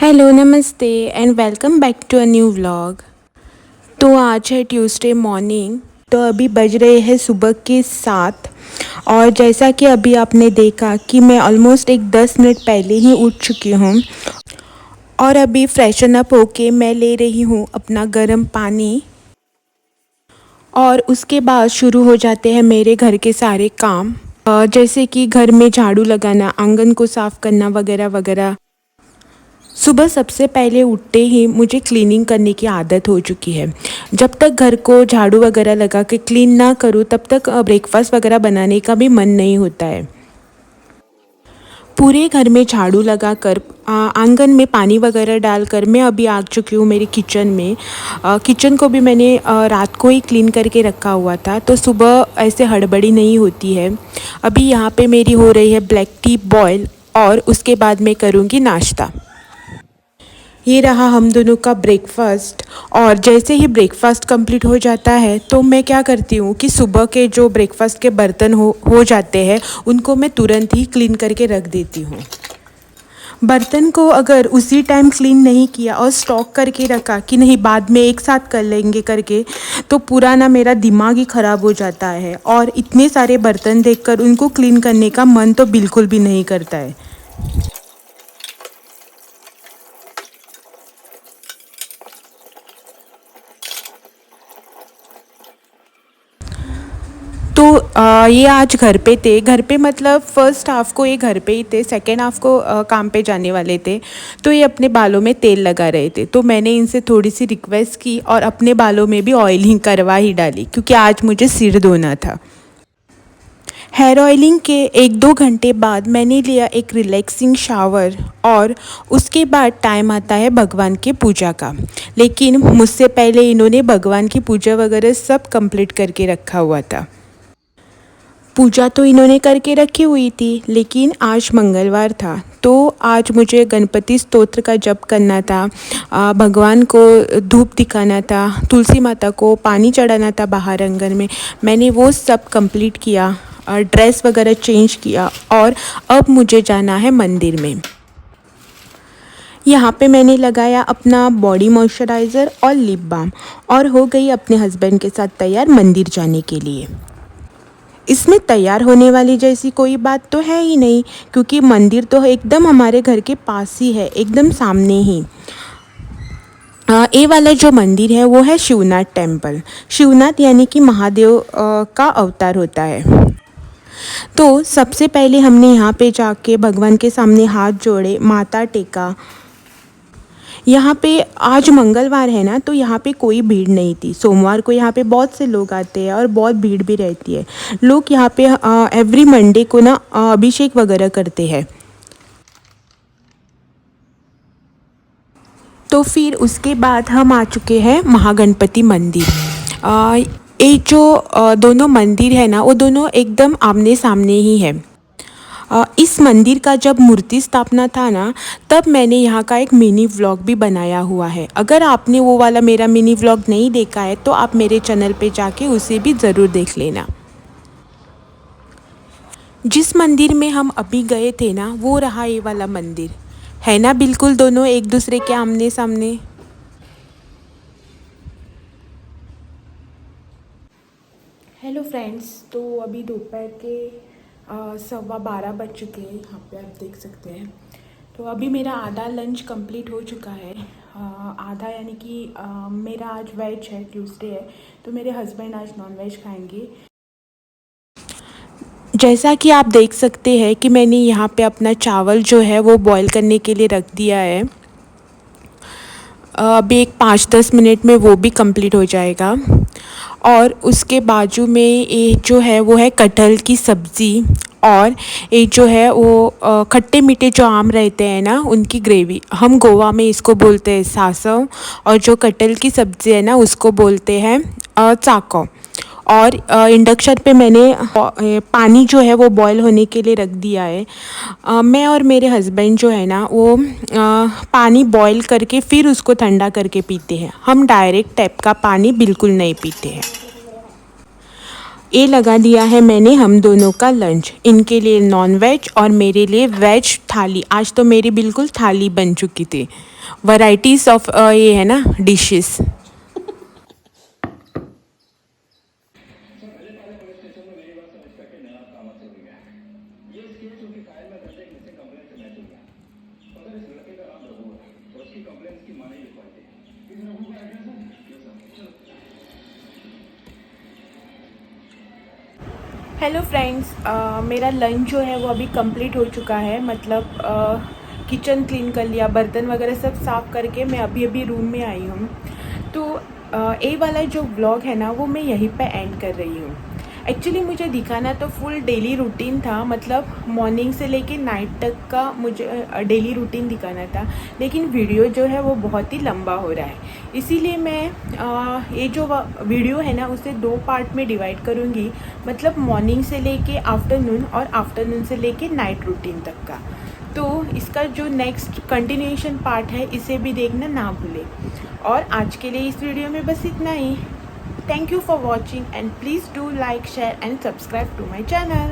Hello नमस्ते and welcome back to a new vlog. तो आज है ट्यूसडे मॉर्निंग। तो अभी बज रहे हैं सुबह के 7। और जैसा कि अभी आपने देखा कि मैं ऑलमोस्ट एक 10 मिनट पहले ही उठ चुकी हूँ। और अभी फ्रेशन अप होके मैं ले रही हूँ अपना गर्म पानी। और उसके बाद शुरू हो जाते हैं मेरे घर के सारे काम, जैसे कि घर में झाड़ू लगाना, आंगन को साफ़ करना वगैरह वगैरह। सुबह सबसे पहले उठते ही मुझे क्लीनिंग करने की आदत हो चुकी है। जब तक घर को झाड़ू वगैरह लगा के क्लीन ना करूँ तब तक ब्रेकफास्ट वगैरह बनाने का भी मन नहीं होता है। पूरे घर में झाड़ू लगाकर आंगन में पानी वगैरह डालकर मैं अभी आ चुकी हूँ मेरे किचन में। किचन को भी मैंने रात को ही क्लीन करके रखा हुआ था, तो सुबह ऐसे हड़बड़ी नहीं होती है। अभी यहाँ पे मेरी हो रही है ब्लैक टी बॉयल और उसके बाद मैं करूँगी नाश्ता। ये रहा हम दोनों का ब्रेकफास्ट। और जैसे ही ब्रेकफास्ट कंप्लीट हो जाता है तो मैं क्या करती हूँ कि सुबह के जो ब्रेकफास्ट के बर्तन हो जाते हैं उनको मैं तुरंत ही क्लीन करके रख देती हूँ। बर्तन को अगर उसी टाइम क्लीन नहीं किया और स्टॉक करके रखा कि नहीं बाद में एक साथ कर लेंगे करके, तो पूरा ना मेरा दिमाग ही ख़राब हो जाता है और इतने सारे बर्तन देखकर उनको क्लीन करने का मन तो बिल्कुल भी नहीं करता है। तो ये आज घर पे थे। घर पे मतलब फ़र्स्ट हाफ़ को ये घर पे ही थे, सेकेंड हाफ़ को काम पे जाने वाले थे। तो ये अपने बालों में तेल लगा रहे थे, तो मैंने इनसे थोड़ी सी रिक्वेस्ट की और अपने बालों में भी ऑयलिंग करवा ही डाली क्योंकि आज मुझे सिर धोना था। हेयर ऑयलिंग के 1-2 घंटे बाद मैंने लिया एक रिलैक्सिंग शावर और उसके बाद टाइम आता है भगवान की पूजा का। लेकिन मुझसे पहले इन्होंने भगवान की पूजा वगैरह सब कंप्लीट करके रखा हुआ था। पूजा तो इन्होंने करके रखी हुई थी, लेकिन आज मंगलवार था तो आज मुझे गणपति स्तोत्र का जप करना था, भगवान को धूप दिखाना था, तुलसी माता को पानी चढ़ाना था बाहर आंगन में। मैंने वो सब कंप्लीट किया, ड्रेस वगैरह चेंज किया और अब मुझे जाना है मंदिर में। यहाँ पे मैंने लगाया अपना बॉडी मॉइस्चराइज़र और लिप बाम और हो गई अपने हस्बैंड के साथ तैयार मंदिर जाने के लिए। इसमें तैयार होने वाली जैसी कोई बात तो है ही नहीं, क्योंकि मंदिर तो एकदम हमारे घर के पास ही है, एकदम सामने ही। ये वाला जो मंदिर है वो है शिवनाथ टेम्पल। शिवनाथ यानी कि महादेव का अवतार होता है। तो सबसे पहले हमने यहाँ पे जाके भगवान के सामने हाथ जोड़े, माथा टेका। यहाँ पे आज मंगलवार है ना, तो यहाँ पे कोई भीड़ नहीं थी। सोमवार को यहाँ पे बहुत से लोग आते हैं और बहुत भीड़ भी रहती है। लोग यहाँ पे एवरी मंडे को ना अभिषेक वगैरह करते हैं। तो फिर उसके बाद हम आ चुके हैं महागणपति मंदिर। ये जो दोनों मंदिर है ना, वो दोनों एकदम आमने सामने ही है। इस मंदिर का जब मूर्ति स्थापना था ना, तब मैंने यहाँ का एक मिनी व्लॉग भी बनाया हुआ है। अगर आपने वो वाला मेरा मिनी व्लॉग नहीं देखा है तो आप मेरे चैनल पे जाके उसे भी ज़रूर देख लेना। जिस मंदिर में हम अभी गए थे ना, वो रहा ये वाला मंदिर। है ना बिल्कुल दोनों एक दूसरे के आमने सामने। हेलो फ्रेंड्स, तो अभी दोपहर के 12:15 बज चुके हैं। यहाँ पे आप देख सकते हैं। तो अभी मेरा आधा लंच कंप्लीट हो चुका है। आधा यानी कि मेरा आज वेज है, ट्यूसडे है, तो मेरे हस्बैंड आज नॉन वेज खाएंगे। जैसा कि आप देख सकते हैं कि मैंने यहाँ पे अपना चावल जो है वो बॉईल करने के लिए रख दिया है। अभी एक 5-10 मिनट में वो भी कंप्लीट हो जाएगा। और उसके बाजू में ये जो है वो है कटहल की सब्ज़ी। और ये जो है वो खट्टे मीठे जो आम रहते हैं ना, उनकी ग्रेवी। हम गोवा में इसको बोलते हैं सासव, और जो कटहल की सब्ज़ी है ना उसको बोलते हैं चाको। और इंडक्शन पे मैंने पानी जो है वो बॉईल होने के लिए रख दिया है। मैं और मेरे हस्बैंड जो है ना वो पानी बॉईल करके फिर उसको ठंडा करके पीते हैं। हम डायरेक्ट टैप का पानी बिल्कुल नहीं पीते हैं। ये लगा दिया है मैंने हम दोनों का लंच। इनके लिए नॉन वेज और मेरे लिए वेज थाली। आज तो मेरी बिल्कुल थाली बन चुकी थी। वैरायटीज़ ऑफ ये है ना डिशेस। हेलो फ्रेंड्स, मेरा लंच जो है वो अभी कंप्लीट हो चुका है। मतलब किचन क्लीन कर लिया, बर्तन वगैरह सब साफ़ करके मैं अभी अभी रूम में आई हूँ। तो ये वाला जो व्लॉग है ना वो मैं यहीं पे एंड कर रही हूँ। एक्चुअली मुझे दिखाना तो फुल डेली रूटीन था, मतलब मॉर्निंग से लेके नाइट तक का मुझे डेली रूटीन दिखाना था, लेकिन वीडियो जो है वो बहुत ही लंबा हो रहा है। इसीलिए मैं ये जो वीडियो है ना उसे 2 पार्ट में डिवाइड करूँगी, मतलब मॉर्निंग से लेके आफ्टरनून और आफ्टरनून से लेके नाइट रूटीन तक का। तो इसका जो नेक्स्ट कंटिन्यूएशन पार्ट है इसे भी देखना ना भूलें। और आज के लिए इस वीडियो में बस इतना ही। Thank you for watching and please do like, share and subscribe to my channel.